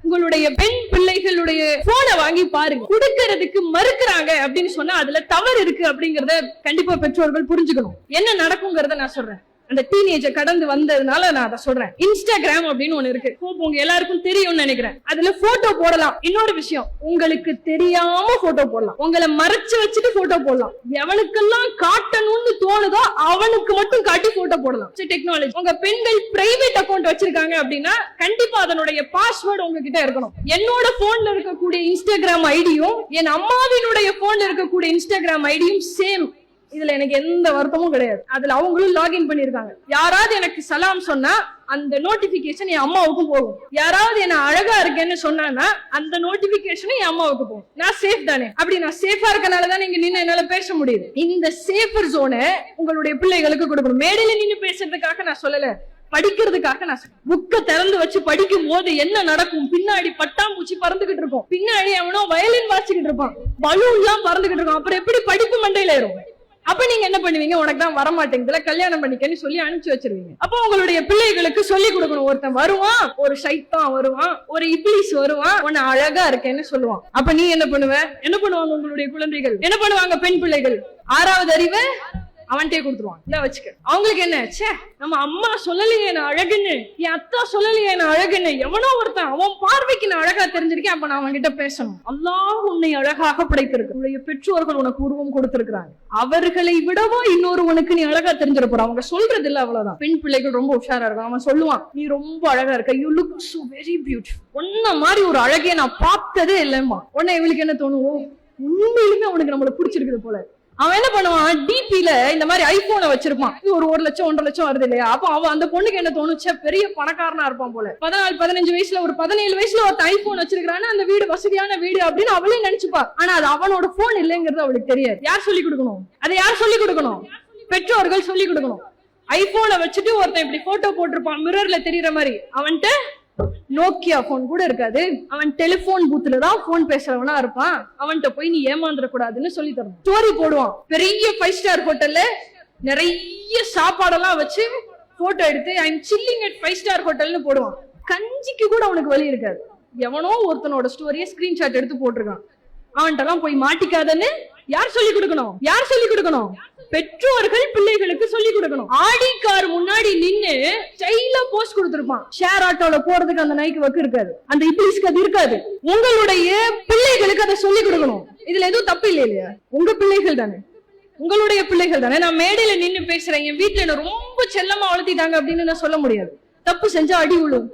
உங்களுடைய பெண் பிள்ளைகளுடைய போனை வாங்கி பாருங்க. கொடுக்கறதுக்கு மறுக்கிறாங்க அப்படின்னு சொன்னா அதுல தவறு இருக்கு அப்படிங்கறத கண்டிப்பா பெற்றோர்கள் புரிஞ்சுக்கணும். என்ன நடக்குங்கிறத நான் சொல்றேன். அந்த டீனேஜர் கடந்து வந்ததுனால நான் அதை சொல்றேன். இன்ஸ்டாகிராம் அப்படின்னு ஒண்ணு இருக்கு, உங்க எல்லாருக்கும் தெரியும்னு நினைக்கிறேன். அதுல போட்டோ போடலாம். இன்னொரு விஷயம், உங்களுக்கு தெரியாம போட்டோ போடலாம், உங்களை மறைச்சு வச்சுட்டு போட்டோ போடலாம். எவனுக்கெல்லாம் காட்டணும்னு தோணுதோ அவனுக்கு மட்டும் காட்டி போட்டோ போடலாம். டெக்னாலஜி. உங்க பெண்கள் பிரைவேட் அக்கௌண்ட் வச்சிருக்காங்க அப்படின்னா கண்டிப்பா அதனுடைய பாஸ்வேர்டு உங்ககிட்ட இருக்கணும். என்னோட போன்ல இருக்கக்கூடிய இன்ஸ்டாகிராம் ஐடியும் என் அம்மாவினுடைய போன்ல இருக்கக்கூடிய இன்ஸ்டாகிராம் ஐடியும் சேம். இதுல எனக்கு எந்த வருத்தமும் கிடையாது. அதுல அவங்களும் லாகின் பண்ணிருக்காங்க. யாராவது எனக்கு சலாம் சொன்னா அந்த நோட்டிபிகேஷன் என் அம்மாவுக்கும் போகும். யாராவது என்ன அழகா இருக்கேன்னு சொன்னா அந்த நோட்டிபிகேஷன் என் அம்மாவுக்கு போகும். நான் சேஃப் தானே? அப்படி நான் சேஃபா இருக்கனாலதான் நீங்க நின்று என்னால பேச முடியுது. இந்த சேஃபர் ஜோனை உங்களுடைய பிள்ளைகளுக்கு கொடுக்கணும். மேடையில நின்று பேசுறதுக்காக நான் சொல்லல, படிக்கிறதுக்காக நான் புக்க திறந்து வச்சு படிக்கும் போது என்ன நடக்கும்? பின்னாடி பட்டாம்பூச்சி பறந்துகிட்டு இருக்கும், பின்னாடி அவனோ வயலின் வாசிக்கிட்டு இருப்பான், பலூன் எல்லாம் பறந்துகிட்டு இருக்கும். அப்புறம் எப்படி படிப்பு மண்டையில ஏறும்? அப்ப நீங்க என்ன பண்ணுவீங்க? உனக்கு தான் வரமாட்டேங்குதுல, கல்யாணம் பண்ணிக்கன்னு சொல்லி அனுப்பிச்சு வச்சிருவீங்க. அப்ப உங்களுடைய பிள்ளைகளுக்கு சொல்லி கொடுக்கணும். ஒருத்தன் வருவான், ஒரு சைத்தான் வருவான், ஒரு இப்லீஸ் வருவான், உன்னை அழகா இருக்கேன்னு சொல்லுவான். அப்ப நீ என்ன பண்ணுவ? என்ன பண்ணுவாங்க உங்களுடைய குழந்தைகள்? என்ன பண்ணுவாங்க பெண் பிள்ளைகள்? 6வது அறிவை அவன்கிட்டே கொடுத்துருவான். இல்ல வச்சுக்க. அவங்களுக்கு என்ன, சே நம்ம அம்மா சொல்லலையே நான் அழகுன்னு, என் அத்தா சொல்லலையே நான் அழகுன்னு, எவனோ ஒருத்தன் அவன் பார்வைக்கு நான் அழகா தெரிஞ்சிருக்கேன், அப்ப நான் அவன்கிட்ட பேசணும். அல்லாஹ் உன்னை அழகாக படைத்திருக்கு, உன்னுடைய பெற்றோர்கள் உனக்கு உருவம் கொடுத்திருக்கிறாங்க, அவர்களை விடவோ இன்னொரு உனக்கு நீ அழகா தெரிஞ்சிட போற. அவங்க சொல்றது இல்ல, அவ்வளவுதான். பெண் பிள்ளைகள் ரொம்ப உஷாரா இருக்கும். அவன் சொல்லுவான், நீ ரொம்ப அழகா இருக்க, you look so very beautiful, உன்ன மாதிரி ஒரு அழகே நான் பார்த்ததே இல்லைம்மா. உடனே இவளுக்கு என்ன தோணும்? உண்மையிலுமே அவனுக்கு நம்மள பிடிச்சிருக்குது போல. அவன் என்ன பண்ணுவான்? டிபில இந்த மாதிரி ஐபோனை வச்சிருப்பான். ஒரு 1 லட்சம் 1.5 லட்சம் வருது இல்லையா? அப்ப அவன் அந்த பொண்ணுக்கு என்ன தோணுச்சா, பெரிய பணக்காரனா இருப்பான் போல. 14-15 வயசுல ஒரு 17 வயசுல ஒரு ஐபோன் வச்சிருக்கான்னு, அந்த வீடு வசதியான வீடு அப்படின்னு அவளே நினைச்சுப்பா. ஆனா அது அவனோட போன் இல்லைங்கிறது அவளுக்கு தெரியாது. யார் சொல்லி கொடுக்கணும்? அதை யார் சொல்லி கொடுக்கணும்? பெற்றோர்கள் சொல்லி கொடுக்கணும். ஐபோனை வச்சுட்டு ஒருத்தன் இப்படி போட்டோ போட்டிருப்பான் மிரர்ல தெரியற மாதிரி, அவன்கிட்ட நோக்கியா போன் கூட இருக்காது, அவன் டெலிபோன் பூத்துல தான் போன் பேசுறவனா இருப்பான். அவன்கிட்ட போய் நீ ஏமாந்துட கூடாதுன்னு சொல்லி தரணும். ஸ்டோரி போடுவான், பெரிய 5 ஸ்டார் ஹோட்டல்ல நிறைய சாப்பாடெல்லாம் வச்சு போட்டோ எடுத்து I am chilling at 5 star ஹோட்டல்னு போடுவான். கஞ்சிக்கு கூட அவனுக்கு வழி இருக்காது. எவனோ ஒருத்தனோட ஸ்டோரியை ஸ்கிரீன்ஷாட் எடுத்து போட்டிருக்கான். அவன்கிட்ட எல்லாம் போய் மாட்டிக்காதன்னு யார் சொல்லி கொடுக்கணும்? யார் சொல்லி கொடுக்கணும்? பெற்றோர்கள் பிள்ளைகளுக்கு சொல்லி கொடுக்கணும். ஆடி கார் முன்னாடி நின்னு ஸ்டைலா போஸ்ட் கொடுத்திருப்பான். ஷேர் ஆட்டோல போறதுக்கு அந்த நாய்க்கு வக்கு இருக்காது, அந்த இப்ளீஸ்க்கு அது இருக்காது. உங்களுடைய பிள்ளைகளுக்கு அதை சொல்லி கொடுக்கணும். இதுல எதுவும் தப்பு இல்லையா? உங்க பிள்ளைகள் தானே, உங்களுடைய பிள்ளைகள் தானே. நான் மேடையில நின்னு பேசுறேன், என் வீட்டுல என்ன ரொம்ப செல்லமா வளர்த்திட்டாங்க அப்படின்னு நான் சொல்ல முடியாது. தப்பு செஞ்சா அடி விழும்.